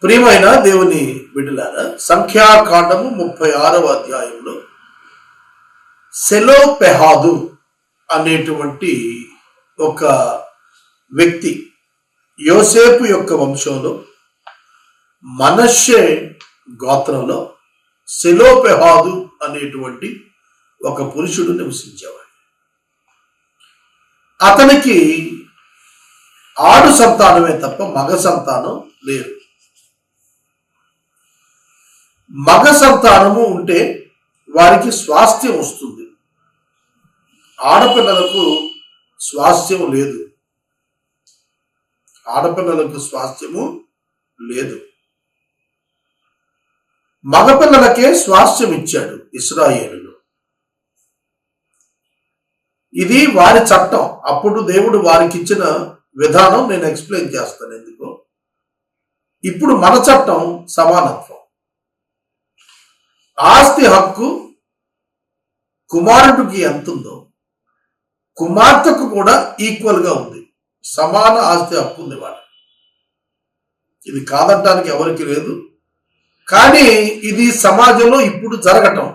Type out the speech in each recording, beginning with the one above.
ప్రియమైన దేవుని బిడ్డలారా, సంఖ్యాకాండము 36వ అధ్యాయంలో సెలోపెహాదు అనేటువంటి ఒక వ్యక్తి యోసేపు యొక్క వంశంలో మనష్షే గోత్రంలో సెలోపెహాదు అనేటువంటి ఒక పురుషుడు నివసించేవాడు. అతనికి ఆడు సంతానమే తప్ప మగ సంతానం లేరు. మగ సంతానము ఉంటే వారికి స్వాస్థ్యం వస్తుంది, ఆడపిల్లలకు స్వాస్థ్యం లేదు. ఆడపిల్లలకు స్వాస్థ్యము లేదు. మగపిల్లలకే స్వాస్థ్యం ఇచ్చాడు ఇశ్రాయేలులో. ఇది వారి చట్టం. అప్పుడు దేవుడు వారికి ఇచ్చిన విధానం నేను ఎక్స్ప్లెయిన్ చేస్తాను ఎందుకో. ఇప్పుడు మన చట్టం సమానత్వం. ఆస్తి హక్కు కుమారుడికి ఎంత ఉందో కుమార్తెకు కూడా ఈక్వల్ గా ఉంది. సమాన ఆస్తి హక్కు ఉంది వాడు. ఇది కాదంటానికి ఎవరికి లేదు. కానీ ఇది సమాజంలో ఇప్పుడు జరగటం.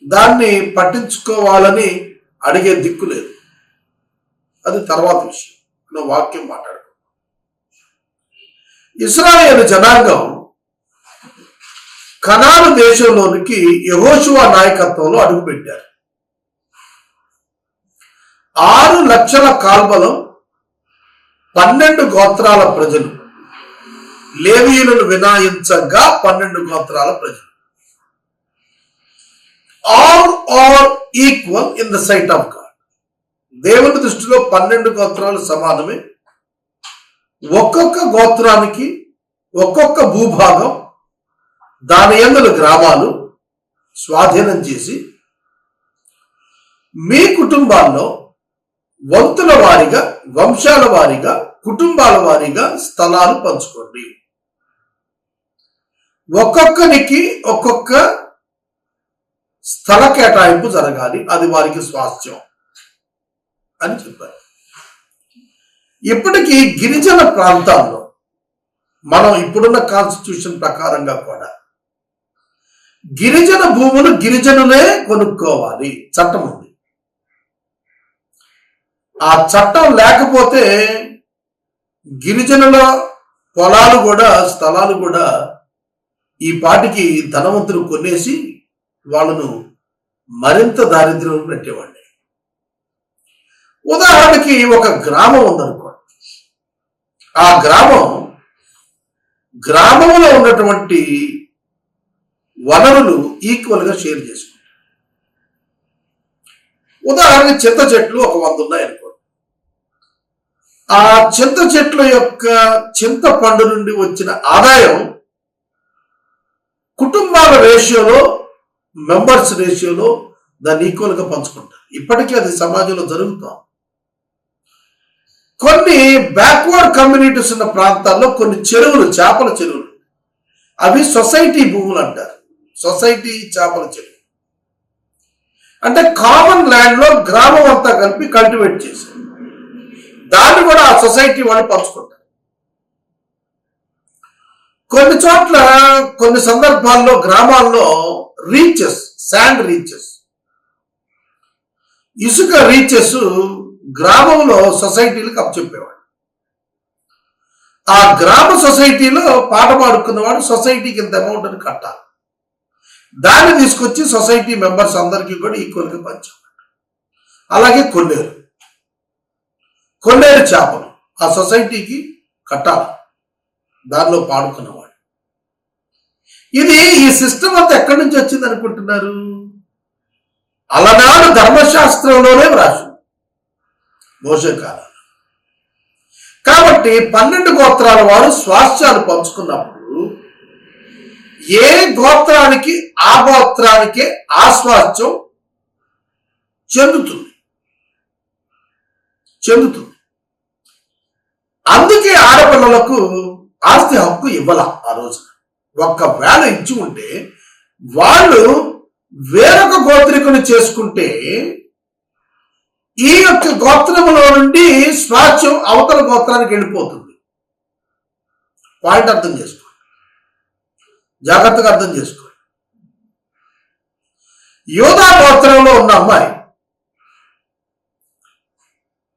దాన్ని పట్టించుకోవాలని అడిగే దిక్కు లేదు. అది తర్వాత విషయం. నేను వాక్యం మాట్లాడుకో. ఇశ్రాయేలు జనాంగం కనాను దేశంలోనికి యెహోషువ నాయకత్వంలో అడుగుపెట్టారు. 6 లక్షల కాల్బలం 12 గోత్రాల ప్రజలు, లేవీయులను వినాయించగా 12 గోత్రాల ప్రజలు. All are equal in the sight of God. దేవుని దృష్టిలో 12 గోత్రాలు సమానమే. ఒక్కొక్క గోత్రానికి ఒక్కొక్క భూభాగం, దాని యందు గ్రామాలు స్వాధీనం చేసి మీ కుటుంబాల్లో వంతుల వారీగా, వంశాల వారీగా, కుటుంబాల వారీగా స్థలాలు పంచుకోండి. ఒక్కొక్కరికి ఒక్కొక్క స్థల కేటాయింపు జరగాలి. అది వారికి స్వాస్థ్యం అని చెప్పారు. ఇప్పటికీ గిరిజన ప్రాంతాల్లో మనం ఇప్పుడున్న కాన్స్టిట్యూషన్ ప్రకారంగా కూడా గిరిజన భూములు గిరిజనులే కొనుక్కోవాలి చట్టం ఉంది. ఆ చట్టం లేకపోతే గిరిజనుల పొలాలు కూడా, స్థలాలు కూడా ఈ పాటికి ధనవంతులు కొనేసి వాళ్ళను మరింత దారిద్ర్యం పెట్టేవాడిని. ఉదాహరణకి ఒక గ్రామం ఉందనుకోండి. ఆ గ్రామంలో ఉన్నటువంటి వనరులు ఈక్వల్ గా షేర్ చేసుకుంటారు. ఉదాహరణకి చింత చెట్లు ఒక 100 ఉన్నాయనుకోండి. ఆ చింత చెట్ల యొక్క చింత పండు నుండి వచ్చిన ఆదాయం కుటుంబాల రేషియోలో, మెంబర్స్ రేషియోలో దాన్ని ఈక్వల్ గా పంచుకుంటారు. ఇప్పటికీ అది సమాజంలో జరుగుతాం. కొన్ని బ్యాక్వర్డ్ కమ్యూనిటీస్ ఉన్న ప్రాంతాల్లో కొన్ని చెరువులు, చేపల చెరువులు, అవి సొసైటీ భూములు అంటారు. సొసైటీ చేపల చెరువు అంటే కామన్ ల్యాండ్ లో గ్రామం అంతా కలిపి కల్టివేట్ చేశారు. దాన్ని కూడా ఆ సొసైటీ వాళ్ళు పంచుకుంటారు. కొన్ని చోట్ల, కొన్ని సందర్భాల్లో గ్రామాల్లో రీచెస్, శాండ్ రీచెస్, ఇసుక రీచెస్ గ్రామంలో సొసైటీలకు అప్పచెప్పేవాడు. ఆ గ్రామ సొసైటీలో పాట పాడుకున్నవాడు సొసైటీకి ఇంత అమౌంట్ అని కట్టాలి. దాన్ని తీసుకొచ్చి సొసైటీ మెంబర్స్ అందరికీ కూడా ఈక్వల్గా పంచాలి. అలాగే కొన్నేరు చేపలు ఆ సొసైటీకి కట్టాలి, దానిలో పాడుకున్నవాడు. ఇది ఈ సిస్టమ్ అంతా ఎక్కడి నుంచి వచ్చింది అనుకుంటున్నారు? అలనాడు ధర్మశాస్త్రంలోనే వ్రాసింది, మోషే కాలం. కాబట్టి 12 గోత్రాల వారు స్వాస్థ్యాలు పంచుకున్నప్పుడు ఏ గోత్రానికి ఆ గోత్రానికే ఆ స్వాస్థ్యం చెందుతుంది. అందుకే ఆడపిల్లలకు ఆస్తి హక్కు ఇవ్వాల. ఆ రోజున ఒక్కవేళ ఇచ్చి ఉంటే వాళ్ళు వేరొక గోత్రికుని చేసుకుంటే ఈ యొక్క గోత్రములో నుండి స్వాస్థ్యం అవతల గోత్రానికి వెళ్ళిపోతుంది. పాయింట్ అర్థం చేసుకోండి, జాగ్రత్తగా అర్థం చేసుకోండి. యోధా గోత్రంలో ఉన్న అమ్మాయి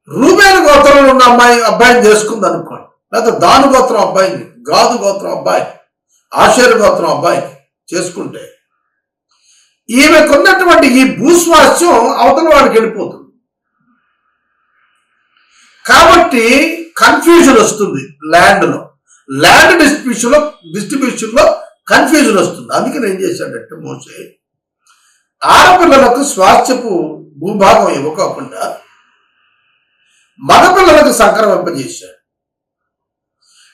రూబేను గోత్రంలో ఉన్న అబ్బాయిని చేసుకుంది అనుకోండి, లేకపోతే దాను గోత్రం అబ్బాయిని, గాదు గోత్రం అబ్బాయిని, ఆషేరు గోత్రం అబ్బాయిని చేసుకుంటే ఈమెకున్నటువంటి ఈ భూస్వాస్థ్యం అవతల వాడికి వెళ్ళిపోతుంది. కాబట్టి కన్ఫ్యూజన్ వస్తుంది ల్యాండ్ డిస్ట్రిబ్యూషన్ లో కన్ఫ్యూజన్ వస్తుంది. అందుకని ఏం చేశాడంటే మోసే ఆడపిల్లలకు స్వాస్థ్యపు భూభాగం ఇవ్వకోకుండా మగపిల్లలకు సంక్రమింపజేశాడు.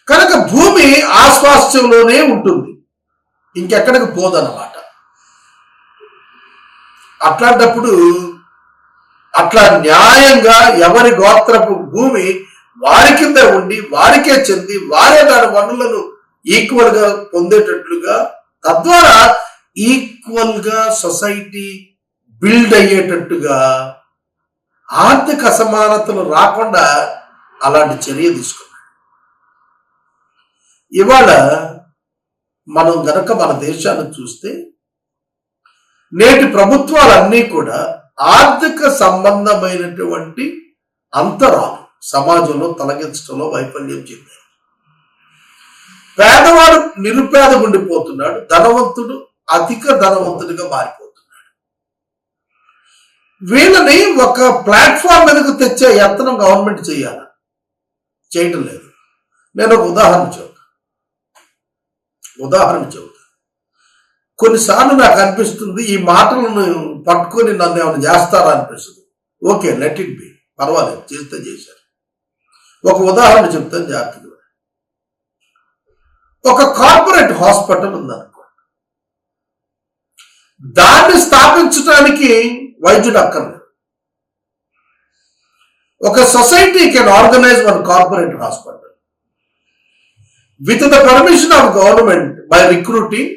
కనుక భూమి ఆ స్వాస్థ్యంలోనే ఉంటుంది, ఇంకెక్కడికి పోదన్నమాట. అట్లాంటప్పుడు అట్లా న్యాయంగా ఎవరి గోత్రపు భూమి వారి కింద ఉండి వారికే చెంది వారే దాని వనరులను ఈక్వల్ గా పొందేటట్లుగా, తద్వారా ఈక్వల్ గా సొసైటీ బిల్డ్ అయ్యేటట్టుగా, ఆర్థిక అసమానతలు రాకుండా అలాంటి చర్య తీసుకున్నాడు. ఇవాళ మనం గనక మన దేశాన్ని చూస్తే నేటి ప్రభుత్వాలన్నీ కూడా ఆర్థిక సంబంధమైనటువంటి అంతరాలు సమాజంలో తొలగించడంలో వైఫల్యం చెందారు. పేదవాడు నిరుపేద ఉండిపోతున్నాడు, ధనవంతుడు అధిక ధనవంతుడిగా మారిపోతున్నాడు. వీళ్ళని ఒక ప్లాట్ఫామ్ మీదకు తెచ్చే యత్నం గవర్నమెంట్ చేయటం లేదు. నేను ఒక ఉదాహరణ చెబుతా. కొన్నిసార్లు నాకు అనిపిస్తుంది ఈ మాటలను పట్టుకొని నన్ను ఏమైనా చేస్తారా అనిపిస్తుంది. ఓకే, లెట్ ఇట్ బి, పర్వాలేదు, చేస్తే చేశారు. ఒక ఉదాహరణ చెప్తాను జాగ్రత్తగా. ఒక కార్పొరేట్ హాస్పిటల్ ఉందనుకో, దాన్ని స్థాపించడానికి వైద్యుడు అక్కర్లేదు. ఒక society can organise one corporate hospital with the permission of government by recruiting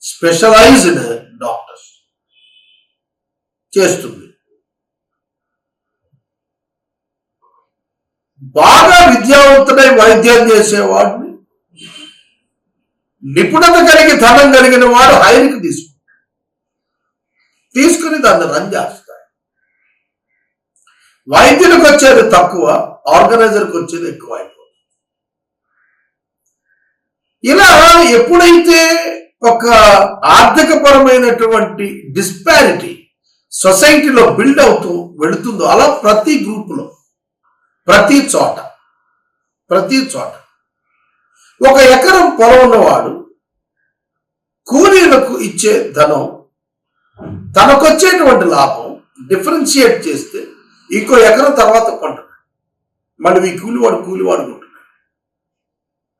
specialised doctors చేస్తుంది. బాగా విద్యావంతుడై వైద్యం చేసేవాడిని, నిపుణత కలిగి ధనం కలిగిన వాడు హైర్కి తీసుకుని దాన్ని రన్ చేస్తాడు. వైద్యులకు వచ్చేది తక్కువ, ఆర్గనైజర్కి వచ్చేది ఎక్కువ అయిపోతుంది. ఇలా ఎప్పుడైతే ఒక ఆర్థిక పరమైనటువంటి డిస్పారిటీ సొసైటీలో బిల్డ్ అవుతూ వెళుతుందో, అలా ప్రతి గ్రూపులో ప్రతి చోట ఒక ఎకరం పొలం ఉన్నవాడు కూలీలకు ఇచ్చే ధనం, తనకొచ్చేటువంటి లాభం డిఫరెన్షియేట్ చేస్తే ఇంకో ఎకరం తర్వాత కొంటున్నాడు. మళ్ళీ ఈ కూలివాడు కొంటున్నాడు,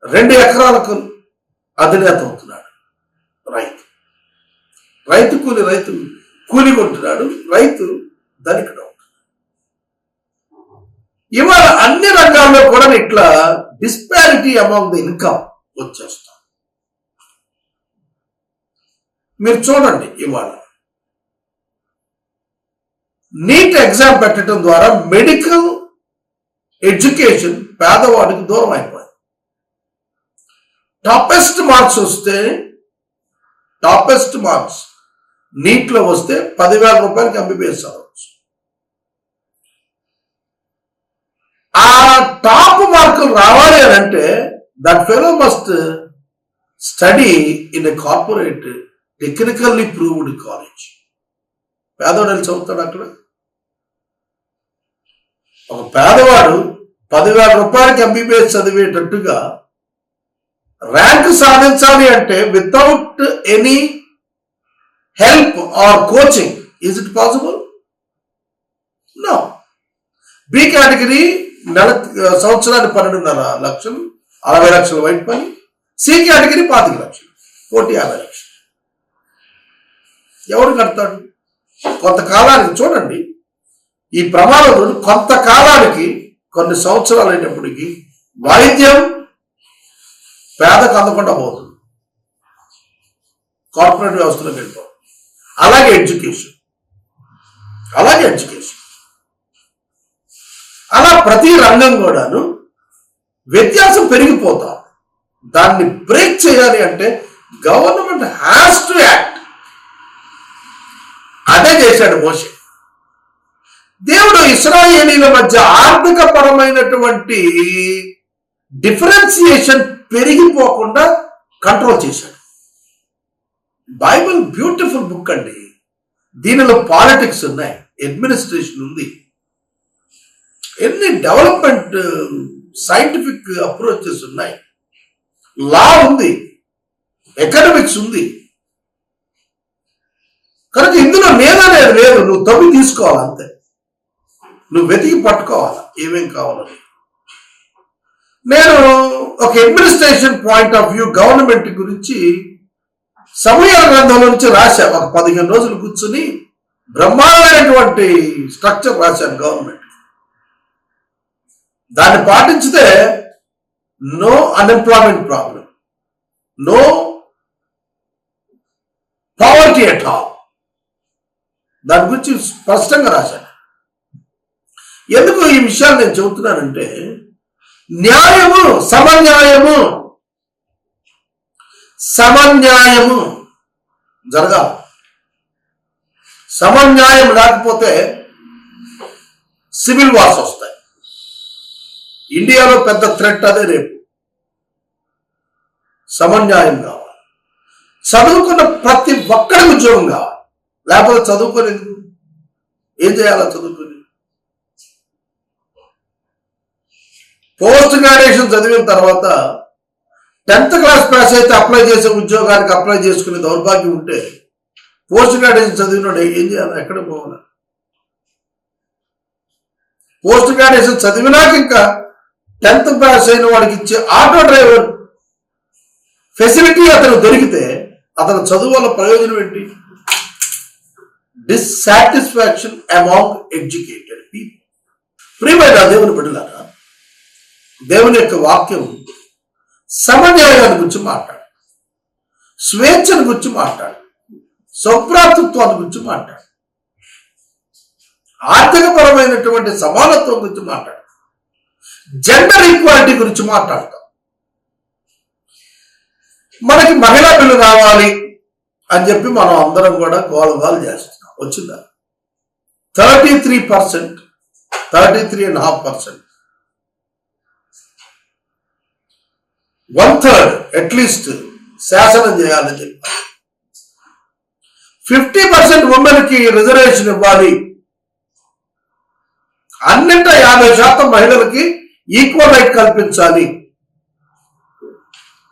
2 ఎకరాలకు అధినేత అవుతున్నాడు. రైతు కూలి కొంటున్నాడు, రైతు ధనికుడు అవుతున్నాడు. ఇవాళ అన్ని రంగాల్లో కూడా ఇట్లా డిస్పారిటీ అమాంగ్ ద ఇన్కమ్ వచ్చేస్తాం. మీరు చూడండి, ఇవాళ నీట్ ఎగ్జామ్ పెట్టడం ద్వారా మెడికల్ ఎడ్యుకేషన్ పేదవాడికి దూరం అయిపోయింది. టాపెస్ట్ మార్క్స్ నీట్లో వస్తే 10,000 రూపాయలకి ఎంబీబీఎస్ చదవచ్చు. ఆ టాప్ మార్కులు రావాలి అని అంటే that fellow must study in a corporate technically proved college. పేదవాడు చదువుతాడు అక్కడ. ఒక పేదవాడు 10,000 రూపాయలకి ఎంబీబీఎస్ చదివేటట్టుగా ర్యాంక్ సాధించాలి అంటే without any help or coaching, is it possible? No. B category సంవత్సరానికి 12.5 లక్షలు, 60 లక్షలు వైట్ పని. సి కేటగిరీ 25 లక్షలు, 50 లక్షలు. ఎవరు కడతాడు? కొంతకాలానికి చూడండి, ఈ ప్రమాదం కొంతకాలానికి, కొన్ని సంవత్సరాలు అయినప్పటికీ వైద్యం పేదకు అందకుండా పోతుంది, కార్పొరేట్ వ్యవస్థలోకి వెళ్ళిపోతుంది. అలాగే ఎడ్యుకేషన్. అలా ప్రతి రంగం కూడాను వ్యత్యాసం పెరిగిపోతాం. దాన్ని బ్రేక్ చేయాలి అంటే గవర్నమెంట్ హ్యాస్ టు యాక్ట్. అదే చేశాడు మోషే. దేవుడు ఇశ్రాయేలీల మధ్య ఆర్థిక పరమైనటువంటి డిఫరెన్సియేషన్ పెరిగిపోకుండా కంట్రోల్ చేశాడు. బైబిల్ బ్యూటిఫుల్ బుక్ అండి. దీనిలో పాలిటిక్స్ ఉన్నాయి, అడ్మినిస్ట్రేషన్ ఉంది, ఎన్ని డెవలప్మెంట్ సైంటిఫిక్ అప్రోచెస్ ఉన్నాయి, లా ఉంది, ఎకనామిక్స్ ఉంది. కనుక ఇందులో లేదనేది లేదు, నువ్వు తవ్వి తీసుకోవాలి అంతే, నువ్వు వెతికి పట్టుకోవాలి ఏమేం కావాలని. నేను ఒక administration point of view government గురించి సమూయేలు గ్రంథంలో నుంచి రాశా. ఒక 15 రోజులు కూర్చుని బ్రహ్మాండమైనటువంటి స్ట్రక్చర్ రాశాను గవర్నమెంట్. దాన్ని పాటించితే no unemployment problem, no poverty at all. దాని గురించి స్పష్టంగా రాశాను. ఎందుకు ఈ విషయాలు నేను చెబుతున్నానంటే, న్యాయము, సమన్యాయము జరగాలి. సమన్యాయం లేకపోతే సివిల్ వార్స్ వస్తాయి. ఇండియాలో పెద్ద థ్రెట్ అదే రేపు. సమన్యాయం కావాలి. చదువుకున్న ప్రతి ఒక్కరికి ఉద్యోగం కావాలి. లేకపోతే చదువుకొని ఎందుకు, ఏం చేయాలో చదువుకొని. పోస్ట్ గ్రాడ్యుయేషన్ చదివిన తర్వాత 10th క్లాస్ పాస్ అయితే అప్లై చేసే ఉద్యోగానికి అప్లై చేసుకునే దౌర్భాగ్యం ఉంటే, పోస్ట్ గ్రాడ్యుయేషన్ చదివినాడు ఏం చేయాలి, ఎక్కడ పోవాలి? పోస్ట్ గ్రాడ్యుయేషన్ చదివినాక ఇంకా 10th పాస్ అయిన వాడికి ఇచ్చే ఆటో డ్రైవర్ ఫెసిలిటీ అతను దొరికితే అతను చదువు వల్ల ప్రయోజనం ఏంటి? Dissatisfaction among educated people. ప్రియమైన దేవుని బిడ్డలారా, దేవుని యొక్క వాక్యం సమన్యాయాన్ని గురించి మాట్లాడు, స్వేచ్ఛను గురించి మాట్లాడు, సౌభ్రాతృత్వాన్ని గురించి మాట్లాడు, ఆర్థిక పరమైనటువంటి సమానత్వం గురించి మాట్లాడు, జెండర్ ఈక్వాలిటీ గురించి మాట్లాడతాం. మనకి మహిళా బిల్లు రావాలి అని చెప్పి మనం అందరం కూడా గోలగాలు చేస్తున్నాం. వచ్చిందా? 33%, 33.5%, 1/3 అట్లీస్ట్ శాసనం చేయాలని చెప్పారు. 50% ఉమెన్ కి రిజర్వేషన్ ఇవ్వాలి. అన్నింట 50% మహిళలకి ఈక్వల్ రైట్ కల్పించాలి.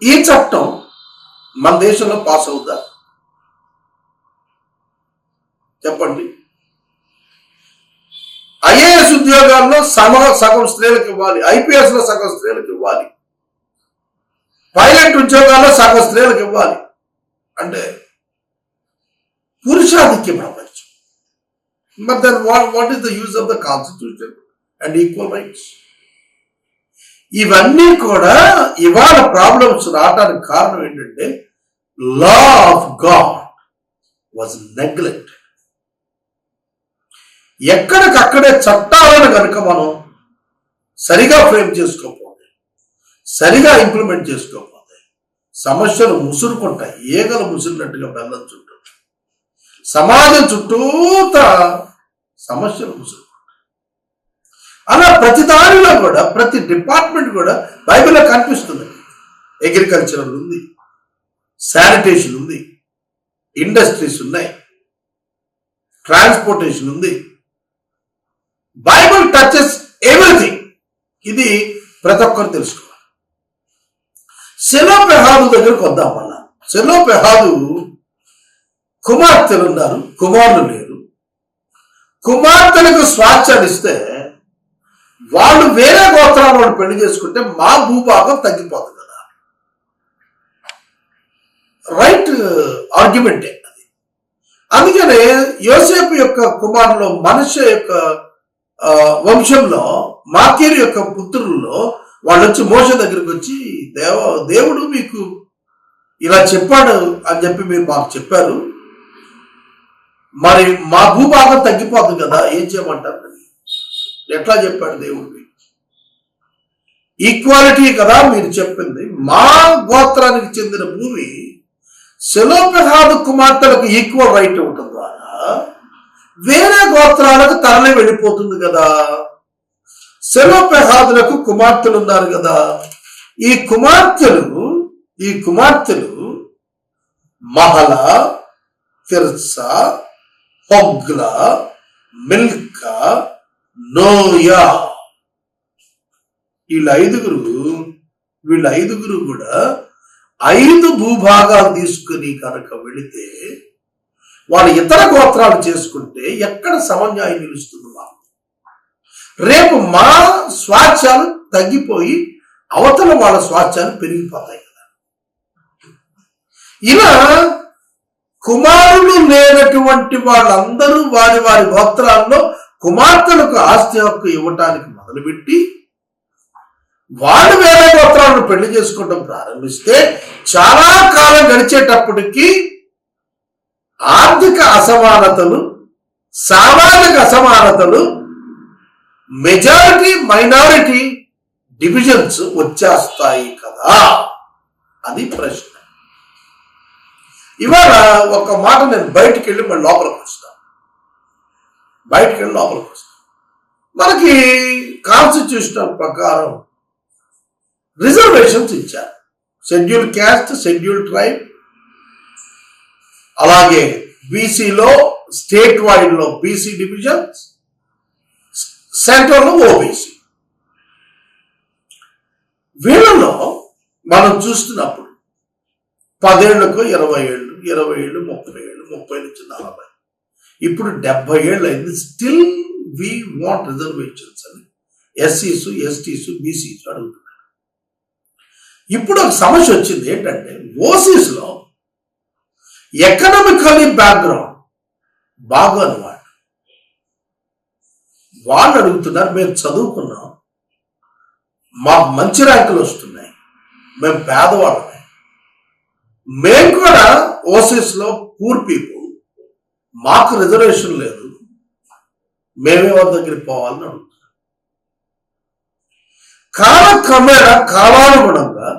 ఈ చట్టం మన దేశంలో పాస్ అవుతా? చెప్పండి. ఐఏఎస్ ఉద్యోగాల్లో సగం స్త్రీలకు ఇవ్వాలి, ఐపీఎస్ లో సగం స్త్రీలకు ఇవ్వాలి, పైలట్ ఉద్యోగాల్లో సగం స్త్రీలకు ఇవ్వాలి. అంటే పురుషాధిక్య ప్రపంచం. But then what is the use of the constitution and equal rights? ఇవన్నీ కూడా ఇవాళ ప్రాబ్లమ్స్ రావడానికి కారణం ఏంటంటే, law of god was neglected. ఎక్కడికక్కడే చట్టాలను కనుక మనం సరిగా ఫ్రేమ్ చేసుకోకపోతే, సరిగా ఇంప్లిమెంట్ చేసుకోకపోతే సమస్యలు ముసురుకుంటాయి. ఈగలు ముసిరినట్టుగా బెల్లం చుట్టూ సమాజం చుట్టూత సమస్యలు ముసురుకుంటాయి. అలా ప్రతి దానిలో కూడా, ప్రతి డిపార్ట్మెంట్ కూడా బైబిల్లో కనిపిస్తుంది. అగ్రికల్చరల్ ఉంది, శానిటేషన్ ఉంది, ఇండస్ట్రీస్ ఉన్నాయి, ట్రాన్స్పోర్టేషన్ ఉంది. Bible touches everything. ఇది ప్రతి ఒక్కరు తెలుసుకోవాలి. సెలోపెహాదు దగ్గరకు వద్దాం. మళ్ళా సెలోపెహాదు కుమార్తెలు ఉన్నారు, కుమారులు లేరు. కుమార్తెలకు స్వాచ్ఛాన్ని ఇస్తే వాళ్ళు వేరే గోత్రాల వాళ్ళు పెళ్లి చేసుకుంటే మా భూభాగం తగ్గిపోతుంది కదా. రైట్ ఆర్గ్యుమెంటే అది. అందుకనే యోసేపు యొక్క కుమారులో, మనుష్య యొక్క వంశంలో, మాకీరు యొక్క పుత్రుల్లో వాళ్ళు వచ్చి మోషే దగ్గరికి వచ్చి, దేవుడు మీకు ఇలా చెప్పాడు అని చెప్పి మీరు మాకు చెప్పారు, మరి మా భూభాగం తగ్గిపోతుంది కదా, ఏం చేయమంటారు? ఎట్లా చెప్పాడు దేవుడు? ఈక్వాలిటీ కదా మీరు చెప్పింది. మా గోత్రానికి చెందిన భూమి సెలోపెహాదు కుమార్తెలకు ఈక్వల్ రైట్ ఇవ్వటం ద్వారా వేరే గోత్రాలకు తరలి వెళ్ళిపోతుంది కదా. సెలోపెహాదులకు కుమార్తెలు ఉన్నారు కదా. ఈ కుమార్తెలు Mahlah, Tirzah, Hoglah, Milcah, Noa, వీళ్ళ ఐదుగురు కూడా 5 భూభాగాలు తీసుకుని కనుక వెళితే వాళ్ళు ఇతర గోత్రాలు చేసుకుంటే ఎక్కడ సమన్యాయం నిలుస్తుంది? రేపు మా స్వాస్థ్యాలు తగ్గిపోయి అవతల వాళ్ళ స్వాస్థ్యాలు పెరిగిపోతాయి కదా. ఇలా కుమారులు లేనటువంటి వాళ్ళందరూ వారి వారి గోత్రాల్లో కుమార్తెలకు ఆస్తి హక్కు ఇవ్వటానికి మొదలుపెట్టి వాళ్ళు వేరే గోత్రాలను పెళ్లి చేసుకోవడం ప్రారంభిస్తే చాలా కాలం గడిచేటప్పటికి ఆర్థిక అసమానతలు, సామాజిక అసమానతలు, మెజారిటీ మైనారిటీ డివిజన్స్ వచ్చేస్తాయి కదా. అది ప్రశ్న. ఇవాళ ఒక మాట నేను బయటికి వెళ్ళి మళ్ళీ లోపలికి వస్తాను. మనకి కాన్స్టిట్యూషన్ ప్రకారం రిజర్వేషన్స్ ఇచ్చారు. షెడ్యూల్ క్యాస్ట్, షెడ్యూల్ ట్రైబ్, అలాగే బీసీలో స్టేట్ వైడ్ లో బీసీ డివిజన్స్, సెంట్రల్ లో ఓబీసీ. వీళ్ళలో మనం చూస్తున్నప్పుడు 10 ఏళ్లకు 20 ఏళ్ళు, 20 ఏళ్ళు 30 ఏళ్ళు, 30 నుంచి 40, ఇప్పుడు 70 ఏళ్ళు అయింది. స్టిల్ వి వాంట్ రిజర్వేషన్స్ అని ఎస్సీస్, ఎస్టీస్, బీసీస్ అడుగుతున్నారు. ఇప్పుడు ఒక సమస్య వచ్చింది ఏంటంటే, ఓసీస్ లో ఎకనామికలీ బ్యాక్గ్రౌండ్ బాగోని వాళ్ళు అడుగుతున్నారు, మేము చదువుకున్నాం, మాకు మంచి ర్యాంకులు వస్తున్నాయి, మేము పేదవాళ్ళమే, మేము కూడా ఓసీస్ లో పూర్ పీపుల్, మాకు రిజర్వేషన్ లేదు, మేమెవరి దగ్గరికి పోవాలని అడుగుతున్నాం. కాలక్రమేణా కాలానుగుణంగా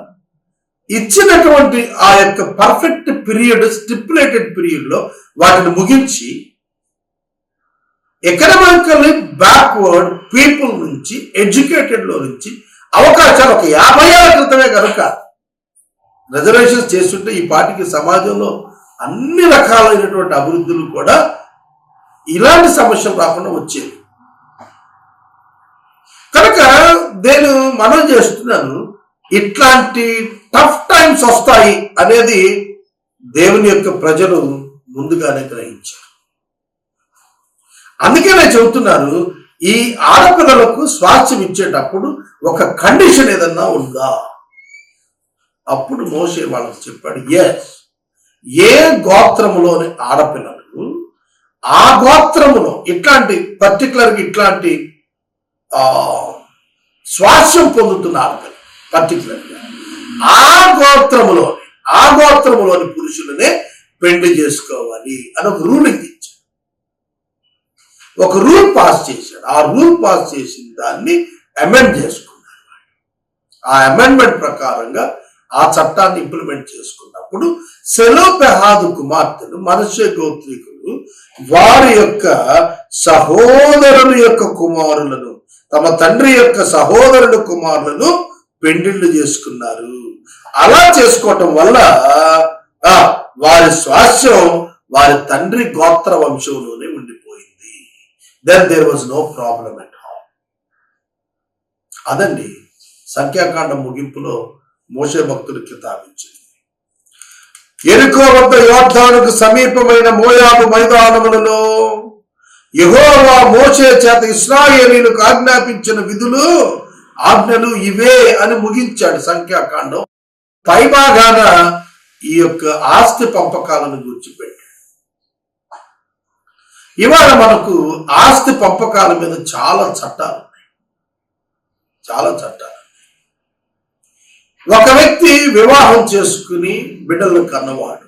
ఇచ్చినటువంటి ఆ యొక్క పర్ఫెక్ట్ పీరియడ్, స్టిపులేటెడ్ పీరియడ్ లో వాటిని ముగించి ఎకనామికల్లీ బ్యాక్వర్డ్ పీపుల్ నుంచి, ఎడ్యుకేటెడ్ లో నుంచి అవకాశాలు ఒక 50 ఏళ్ల క్రితమే కనుక రిజర్వేషన్స్ చేస్తుంటే ఈ పార్టీకి సమాజంలో అన్ని రకాలైనటువంటి అభివృద్ధులు కూడా ఇలాంటి సమస్యలు రాకుండా వచ్చేవి. కనుక నేను మనం చేస్తున్నాను, ఇట్లాంటి టఫ్ టైమ్స్ వస్తాయి అనేది దేవుని యొక్క ప్రజలు ముందుగానే గ్రహించారు. అందుకే నేను చెబుతున్నాను, ఈ ఆడపిల్లలకు స్వాస్థ్యం ఇచ్చేటప్పుడు ఒక కండిషన్ ఏదన్నా ఉందా? అప్పుడు మోషే వాళ్ళకి చెప్పాడు, ఎస్, ఏ గోత్రములోని ఆడపిల్లలు ఆ గోత్రములో ఇట్లాంటి పర్టికులర్గా ఇట్లాంటి స్వాస్థ్యం పొందుతున్న ఆడపిల్ల పర్టికులర్గా ఆ గోత్రములోని పురుషులనే పెళ్లి చేసుకోవాలి అని ఒక రూలింగ్ ఇచ్చాడు, ఒక రూల్ పాస్ చేశాడు. ఆ రూల్ పాస్ చేసిన దాన్ని అమెండ్ చేసుకున్నారు. ఆ అమెండ్మెంట్ ప్రకారంగా ఆ చట్టాన్ని ఇంప్లిమెంట్ చేసుకున్నప్పుడు సెలోపెహాదు కుమార్తెలు, మనష్షే గోత్రీకులు వారి యొక్క సహోదరుని యొక్క కుమారులను, తమ తండ్రి యొక్క సహోదరుని కుమారులను పెండిళ్ళు చేసుకున్నారు. అలా చేసుకోవటం వల్ల వారి స్వాస్థ్యం వారి తండ్రి గోత్ర వంశంలోనే ఉండిపోయింది. Then there was no problem at all. అదండి సంఖ్యాకాండం ముగింపులో మోషే భక్తులు కితాబిచ్చింది. యెరికో వద్ద యోర్దానుకు సమీపమైన మోయాబు మైదానములలో యెహోవా మోషే చేత ఇశ్రాయేలీయులకు ఆజ్ఞాపించిన విధులు, ఆజ్ఞలు ఇవే అని ముగించాడు సంఖ్యాకాండం. పైభాగాన ఈ యొక్క ఆస్తి పంపకాలను గురించి పెట్టాడు. ఇవాళ మనకు ఆస్తి పంపకాల మీద చాలా చట్టాలు ఉన్నాయి, చాలా చట్టాలు. ఒక వ్యక్తి వివాహం చేసుకుని బిడ్డలను కన్నవాడు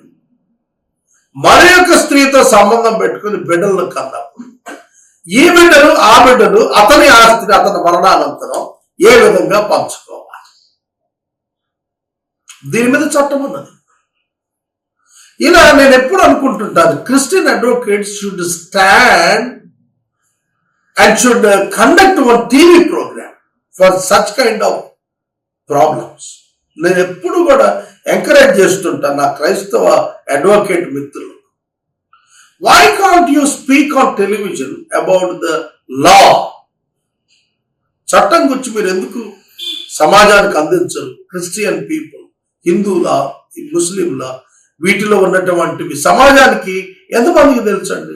మరి యొక్క స్త్రీతో సంబంధం పెట్టుకుని బిడ్డలను కన్నప్పుడు ఈ బిడ్డలు ఆ బిడ్డలు అతని ఆస్తిని అతని మరణానంతరం ఏ విధంగా పంచుకోవాలి? దీని మీద చట్టం ఉన్నది. ఇలా నేను ఎప్పుడు అనుకుంటుంటాను, Christian advocates should stand and should conduct one TV program for such kind of problems. నేను ఎప్పుడు కూడా ఎంకరేజ్ చేస్తుంటాను నా క్రైస్తవ అడ్వకేట్ మిత్రులు, why can't you speak on television about the law? చట్టం గురించి మీరు ఎందుకు సమాజానికి అందించరు? క్రిస్టియన్ పీపుల్, హిందువులా, ముస్లింలా, వీటిలో ఉన్నటువంటివి సమాజానికి ఎంతమందికి తెలుసు అండి?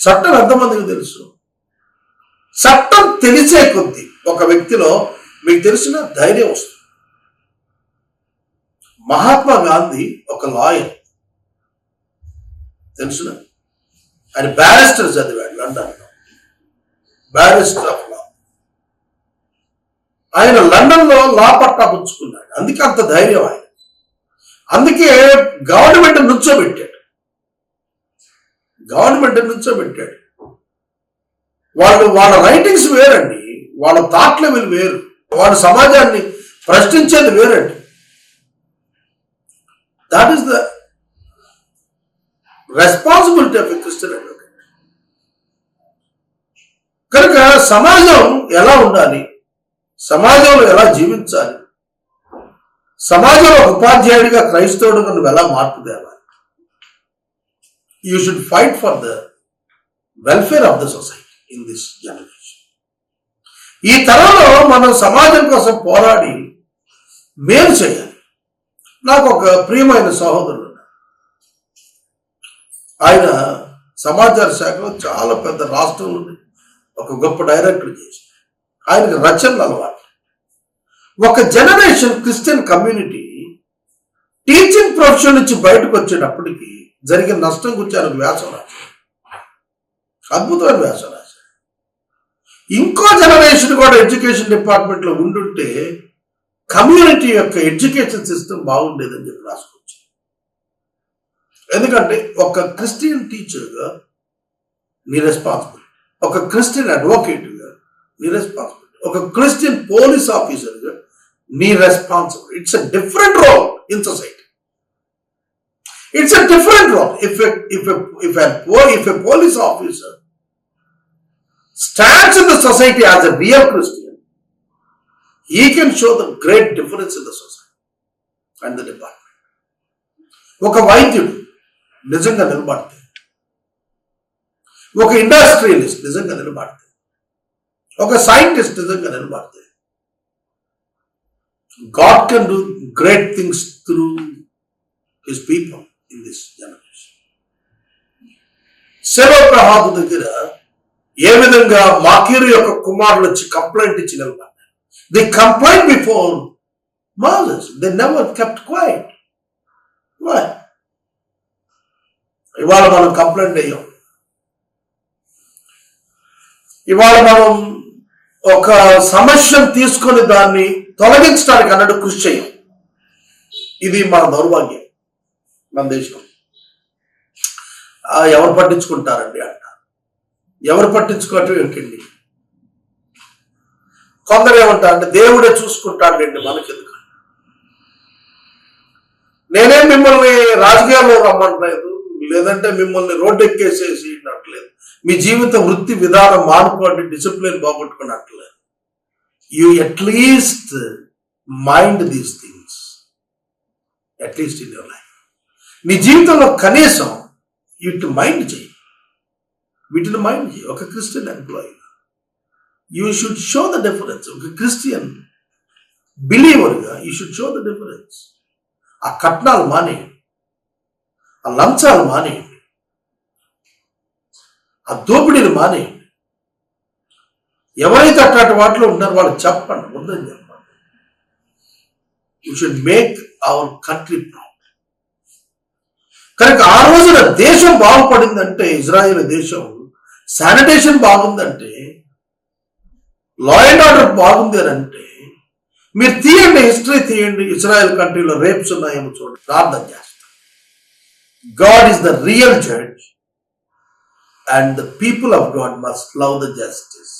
చట్టం ఎంతమందికి తెలుసు? చట్టం తెలిసే కొద్దీ ఒక వ్యక్తిలో మీకు తెలిసిన ధైర్యం వస్తుంది. మహాత్మా గాంధీ ఒక లాయర్, తెలుసిన ఆయన బ్యారిస్టర్ చదివాడు లండన్లో, బ్యారిస్టర్ ఆఫ్ లా. ఆయన లండన్లో లా పట్టా పుచ్చుకున్నాడు, అందుకే అంత ధైర్యం ఆయన. అందుకే గవర్నమెంట్ నుంచోబెట్టాడు. వాళ్ళ రైటింగ్స్ వేరండి, వాళ్ళ థాట్ లెవెల్ వేరు, వాళ్ళ సమాజాన్ని ప్రశ్నించేది వేరండి. That is the responsibility of a Christian advocate. కనుక సమాజం ఎలా ఉండాలి, సమాజంలో ఎలా జీవించాలి, సమాజంలో ఉపాధ్యాయుడిగా క్రైస్తవుడిగా నువ్వు ఎలా మార్పు తేవాలి, you should fight for the welfare of the society in this generation. ఈ తరంలో మనం సమాజం కోసం పోరాడి మేలు చేయాలి. నాకు ఒక ప్రియమైన సహోదరుడు, ఆయన సమాచార శాఖలో చాలా పెద్ద రాష్ట్రంలో ఒక గొప్ప డైరెక్టర్ చేసి, ఆయనకి రచనలు అలవాటు. ఒక generation Christian community teaching profession నుంచి బయటకు వచ్చేటప్పటికి జరిగిన నష్టం గురించి ఆయన వ్యాసం రాశారు, అద్భుతమైన వ్యాసం రాశారు. ఇంకో జనరేషన్ కూడా ఎడ్యుకేషన్ డిపార్ట్మెంట్ లో ఉండుంటే కమ్యూనిటీ యొక్క ఎడ్యుకేషన్ సిస్టమ్ బాగుండేదని చెప్పి రాసుకోవచ్చు. ఎందుకంటే ఒక క్రిస్టియన్ టీచర్గా నీ రెస్పాన్సిబిలిటీ, ఒక క్రిస్టియన్ అడ్వకేట్గా నీ రెస్పాన్సిబిలిటీ, ఒక క్రిస్టియన్ పోలీస్ ఆఫీసర్గా నీ responsibility. It's a different role in society. It's a different role. If a police officer stands in the society as a real Christian, he can show the great difference in the society and the department. ఒక వైద్యుడు నిజంగా నిలబడితే, ఒక industrialist నిజంగా నిలబడితే, ఒక scientist నిజంగా నిలబడితే, God can do great things through his people in this generation. సెలవు దగ్గర ఏ విధంగా మాకీరు యొక్క కుమారులు వచ్చి కంప్లైంట్ ఇచ్చి నిలబడ్డారు. The complaint before Moses. They never kept quiet. Why? ఇవాళ మనం కంప్లైంట్ అయ్యాం. ఇవాళ మనం ఒక సమస్యను తీసుకొని దాన్ని తొలగించడానికి అన్నట్టు కృషి చేయం. ఇది మన దౌర్భాగ్యం. మన దేశం ఎవరు పట్టించుకుంటారండి అంట. ఎవరు పట్టించుకోవటం ఏంటండి? కొందరు ఏమంటారంటే దేవుడే చూసుకుంటాడండి, మనకెందుకు? నేనేం మిమ్మల్ని రాజకీయాల్లో రమ్మంటలేదు, లేదంటే మిమ్మల్ని రోడ్డు ఎక్కేసేసి అనట్లేదు. మీ జీవిత వృత్తి విధానం మానుకోండి, డిసిప్లిన్ బాగొట్టుకున్నట్లేదు. You at least mind these things, at least in your life. నీ జీవితంలో కనీసం వీటిని మైండ్ చేయి. ఒక Christian employee you should show the difference. ఒక క్రిస్టియన్ బిలీవర్గా you should show the difference. ఆ కట్నాలు మానేయండి, ఆ లంచాలు మానేయండి, ఆ దోపిడీలు మానేయండి. ఎవరైతే అట్లాంటి వాటిలో ఉన్నారో వాళ్ళకి చెప్పండి, ఉందని చెప్పండి. You should make our country proud. కనుక ఆ రోజున దేశం బాగుపడిందంటే, ఇజ్రాయెల్ దేశం శానిటేషన్ బాగుందంటే, లా అండ్ ఆర్డర్ బాగుంది అని అంటే, మీరు తీయండి, హిస్టరీ తీయండి, ఇజ్రాయెల్ కంట్రీలో రేప్స్ ఉన్నాయేమో చూడండి, ప్రార్థన చేస్తారు. God is the real judge and the people of God must love the justice.